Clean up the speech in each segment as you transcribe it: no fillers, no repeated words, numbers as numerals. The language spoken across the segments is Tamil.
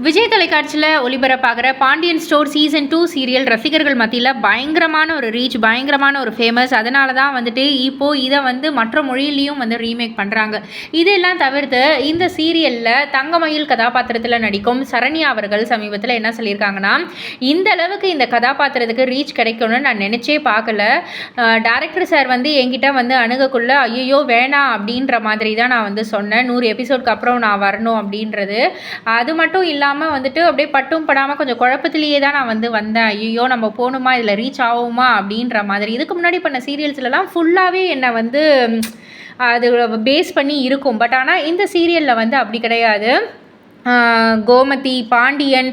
விஜய் தொலைக்காட்சியில் ஒளிபரப்பாகிற பாண்டியன் ஸ்டோர் சீசன் 2 சீரியல் ரசிகர்கள் மத்தியில் பயங்கரமான ஒரு ரீச், பயங்கரமான ஒரு ஃபேமஸ். அதனால தான் வந்துட்டு இப்போது இதை வந்து மற்ற மொழியிலையும் வந்து ரீமேக் பண்ணுறாங்க. இதெல்லாம் தவிர்த்து இந்த சீரியலில் தங்கமயில் கதாபாத்திரத்தில் நடிக்கும் சரண்யா அவர்கள் சமீபத்தில் என்ன சொல்லியிருக்காங்கன்னா, இந்த அளவுக்கு இந்த கதாபாத்திரத்துக்கு ரீச் கிடைக்கும்னு நான் நினச்சே பார்க்கல. டேரக்டர் சார் வந்து என்கிட்ட வந்து அணுகக்குள்ள ஐயோ வேணாம் அப்படின்ற மாதிரி தான் நான் வந்து சொன்னேன். 100 எபிசோடுக்கு அப்புறம் நான் வரணும் அப்படின்றது. அது மட்டும் இல்லாமல் வந்துட்டு அப்படியே பட்டும் படாமல் கொஞ்சம் குழப்பத்திலேயே தான் நான் வந்து வந்தேன். ஐயோ நம்ம போகணுமா, இதில் ரீச் ஆகுமா அப்படின்ற மாதிரி. இதுக்கு முன்னாடி பண்ண சீரியல்ஸ்லலாம் ஃபுல்லாகவே என்னை வந்து அது பேஸ் பண்ணி இருக்கும். பட் ஆனால் இந்த சீரியலில் வந்து அப்படி கிடையாது. கோமதி, பாண்டியன்,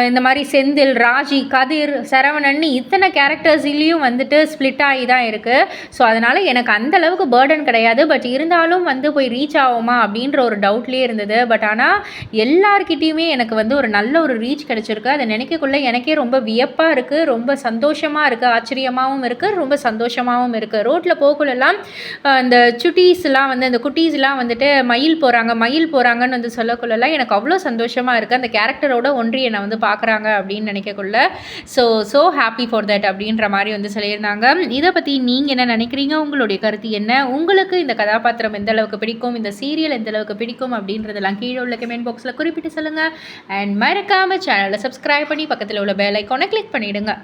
இந்த மாதிரி செந்தில், ராஜி, கதிர், சரவணன் இத்தனை கேரக்டர்ஸ்லேயும் வந்துட்டு ஸ்ப்ளிட் ஆகி தான் இருக்குது. ஸோ அதனால் எனக்கு அந்தளவுக்கு பேர்டன் கிடையாது. பட் இருந்தாலும் வந்து போய் ரீச் ஆகுமா அப்படின்ற ஒரு டவுட்லேயே இருந்தது. பட் ஆனால் எல்லார்கிட்டையுமே எனக்கு வந்து ஒரு நல்ல ஒரு ரீச் கிடச்சிருக்கு. அதை நினைக்கக்குள்ளே எனக்கே ரொம்ப வியப்பாக இருக்குது, ரொம்ப சந்தோஷமாக இருக்குது, ஆச்சரியமாகவும் இருக்குது, ரொம்ப சந்தோஷமாகவும் இருக்குது. ரோட்டில் போக்குள்ளெல்லாம் இந்த சுட்டீஸ்லாம் வந்து அந்த குட்டீஸ்லாம் வந்துட்டு மயில் போகிறாங்கன்னு வந்து சொல்லக்குள்ளெல்லாம் எனக்கு அவ்வளோ சந்தோஷமாக இருக்குது. அந்த கேரக்டரோட ஒன்றி என்னை வந்து பார்க்குறாங்க அப்படின்னு நினைக்கக்குள்ள ஸோ ஹாப்பி ஃபார் தட் அப்படின்ற மாதிரி வந்து சொல்லியிருந்தாங்க. இதை பற்றி நீங்கள் என்ன நினைக்கிறீங்க? உங்களுடைய கருத்து என்ன? உங்களுக்கு இந்த கதாபாத்திரம் எந்த அளவுக்கு பிடிக்கும், இந்த சீரியல் எந்த அளவுக்கு பிடிக்கும் அப்படின்றதெல்லாம் கீழே உள்ள கமெண்ட் பாக்ஸில் குறிப்பிட்டு சொல்லுங்கள். அண்ட் மறக்காமல் சேனலை சப்ஸ்கிரைப் பண்ணி பக்கத்தில் உள்ள பெல் ஐக்கானை கிளிக் பண்ணிவிடுங்க.